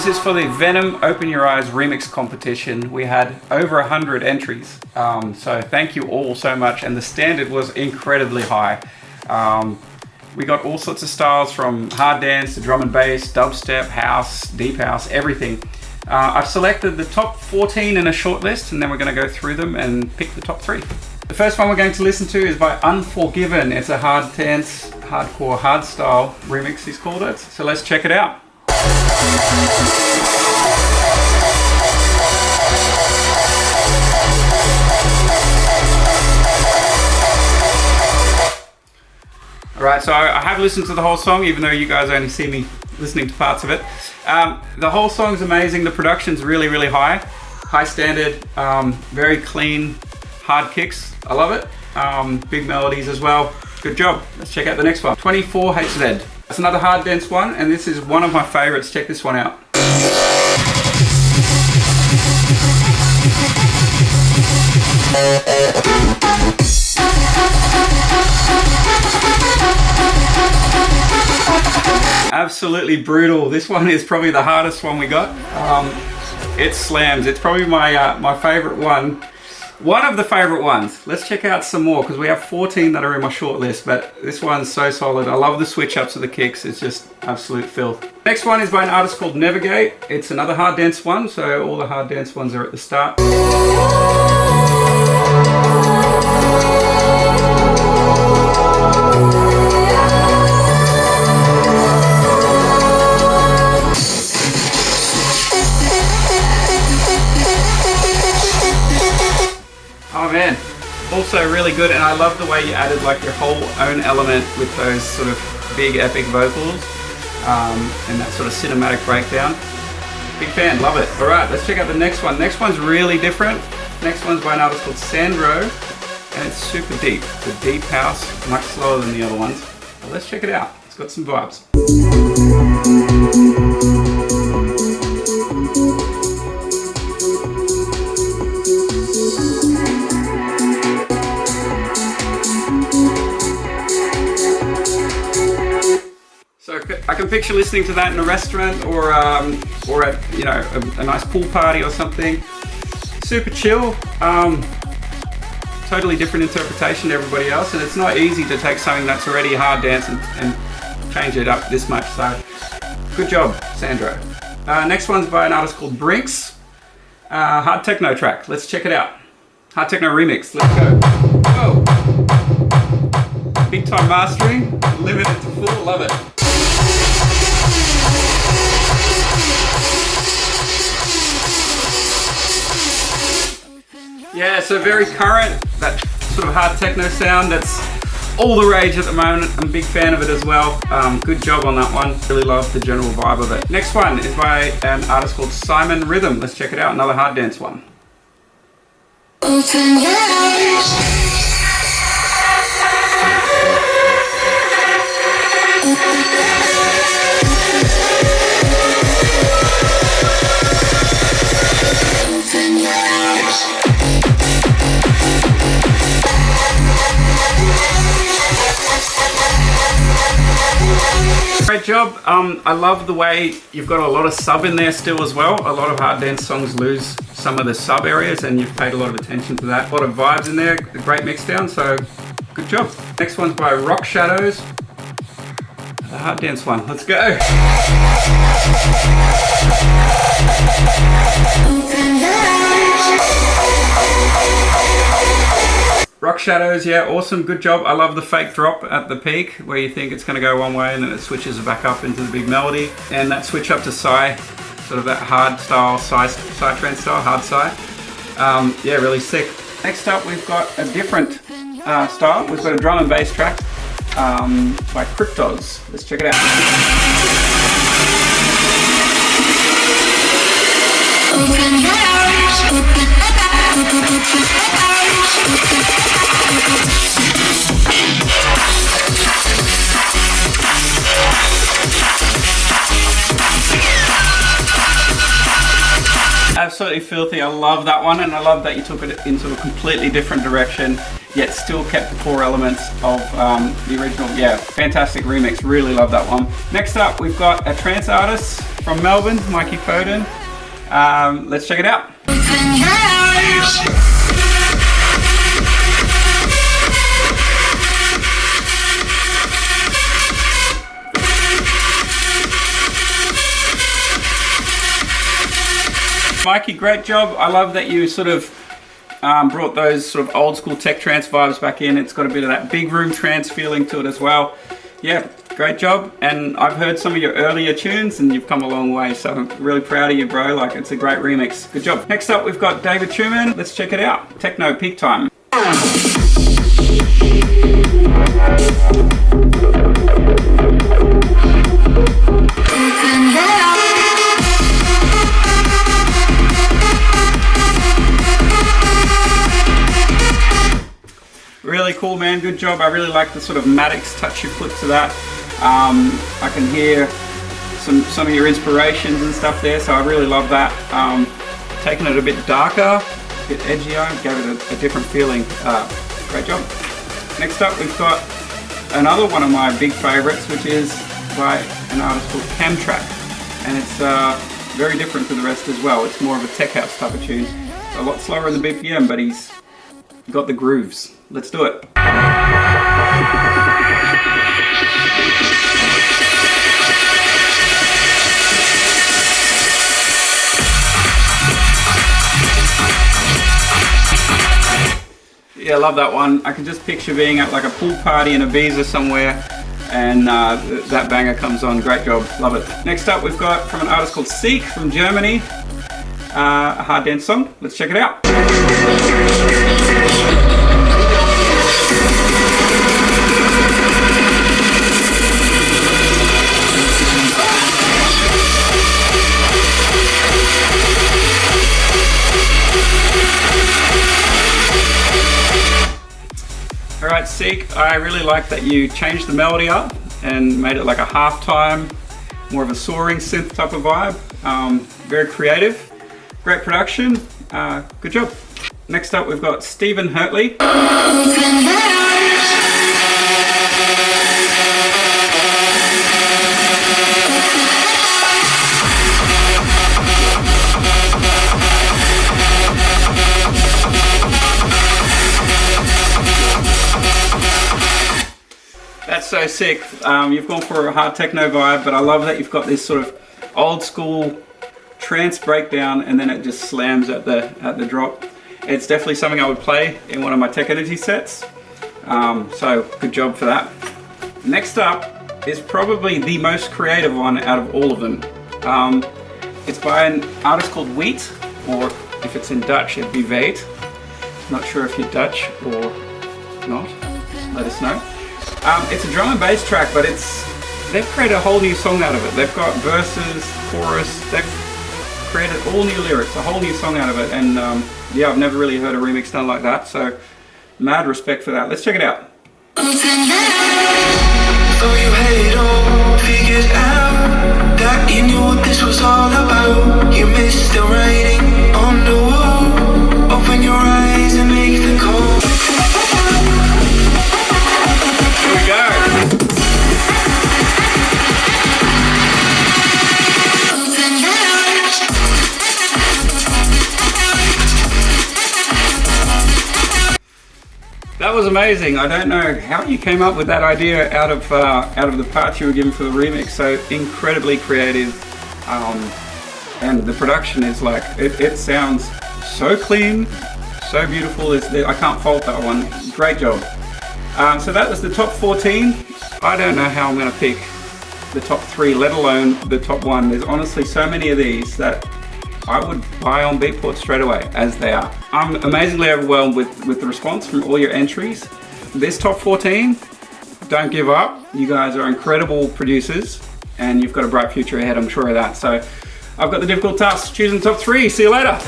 This is for the V3NOM Open Your Eyes remix competition. We had over 100 entries, so thank you all so much, and the standard was incredibly high. We got all sorts of styles, from hard dance to drum and bass, dubstep, house, deep house, everything. I've selected the top 14 in a shortlist, and then we're going to go through them and pick the top 3. The first one we're going to listen to is by Unforgiven. It's a hard dance, hardcore, hardstyle remix, he's called it. So let's check it out. Alright, so I have listened to the whole song, even though you guys only see me listening to parts of it. The whole song's amazing. The production's really, really high. High standard, very clean, hard kicks. I love it. Big melodies as well. Good job. Let's check out the next one. 24HZ. That's another hard dance one, and this is one of my favorites. Check this one out. Absolutely brutal. This one is probably the hardest one we got. It slams. It's probably my favorite one. One of the favorite ones. Let's check out some more, because we have 14 that are in my short list, but this one's so solid. I love the switch ups of the kicks. It's just absolute filth. Next one is by an artist called Navigate. It's another hard dance one, so all the hard dance ones are at the start. Oh man, also really good, and I love the way you added like your whole own element with those sort of big epic vocals and that sort of cinematic breakdown. Big fan, love it. Alright, let's check out the next one. Next one's really different. Next one's by an artist called Sandro, and it's super deep. It's a deep house, much slower than the other ones. So let's check it out. It's got some vibes. So I can picture listening to that in a restaurant or at a nice pool party or something. Super chill. Totally different interpretation to everybody else, and it's not easy to take something that's already hard dance and change it up this much. So good job, Sandro. Next one's by an artist called Brinks. Hard techno track. Let's check it out. Hard techno remix. Let's go. Whoa. Big time mastering. Limited to full. Love it. Yeah, so very current, that sort of hard techno sound that's all the rage at the moment. I'm a big fan of it as well. Good job on that one. Really love the general vibe of it. Next one is by an artist called Simon Rhythm. Let's check it out, another hard dance one. Open your eyes. Great job. I love the way you've got a lot of sub in there still as well. A lot of hard dance songs lose some of the sub areas, and you've paid a lot of attention to that. A lot of vibes in there, a great mix down, so good job. Next one's by Rock Shadows. The hard dance one. Let's go. Rock Shadows, yeah, awesome, good job. I love the fake drop at the peak where you think it's going to go one way and then it switches back up into the big melody. And that switch up to Psy, sort of that hard style, Psy trance style, hard Psy. Yeah, really sick. Next up, we've got a different style. We've got a drum and bass track by Cryptos. Let's check it out. Open your eyes. Absolutely filthy. I love that one, and I love that you took it into a completely different direction. yet still kept the core elements of the original. Yeah, fantastic remix, really love that one. Next up, we've got a trance artist from Melbourne, Mikey Foden. Let's check it out. Mikey, great job. I love that you sort of brought those sort of old school tech trance vibes back in. It's got a bit of that big room trance feeling to it as well. Yeah, great job. And I've heard some of your earlier tunes and you've come a long way. So I'm really proud of you, bro. Like, it's a great remix. Good job. Next up, we've got David Truman. Let's check it out. Techno Peak Time. Really cool, man. Good job. I really like the sort of Maddox touch you put to that. I can hear some of your inspirations and stuff there, so I really love that. Taking it a bit darker, a bit edgier, gave it a different feeling. Great job. Next up, we've got another one of my big favorites, which is by an artist called Camtrack, and it's very different to the rest as well. It's more of a tech house type of tune. It's a lot slower in the BPM, but he's got the grooves. Let's do it. Yeah, I love that one. I can just picture being at like a pool party in Ibiza somewhere and that banger comes on. Great job, love it. Next up, we've got from an artist called Seek from Germany, a hard dance song. Let's check it out. Alright, Seek, I really like that you changed the melody up and made it like a halftime, more of a soaring synth type of vibe. Very creative, great production, good job. Next up, we've got Stephen Hurtley. That's so sick. You've gone for a hard techno vibe, but I love that you've got this sort of old school trance breakdown and then it just slams at the drop. It's definitely something I would play in one of my Tech Energy sets. So good job for that. Next up is probably the most creative one out of all of them. It's by an artist called Wheat, or if it's in Dutch, it'd be Weet. Not sure if you're Dutch or not. Let us know. It's a drum and bass track, but they've created a whole new song out of it. They've got verses, chorus, they've created all new lyrics, a whole new song out of it, and yeah, I've never really heard a remix done like that, so mad respect for that. Let's check it out. Though you had it all figured out, that you knew what this was all about. You missed the writing on the wall. Open your eyes and make the call. Here we go. That was amazing. I don't know how you came up with that idea out of the parts you were given for the remix. So incredibly creative, and the production is like it sounds so clean, so beautiful. I can't fault that one. Great job. So that was the top 14. I don't know how I'm going to pick the top 3, let alone the top 1. There's honestly so many of these that I would buy on Beatport straight away, as they are. I'm amazingly overwhelmed with the response from all your entries. This top 14, don't give up. You guys are incredible producers and you've got a bright future ahead, I'm sure of that. So I've got the difficult task choosing the top 3. See you later.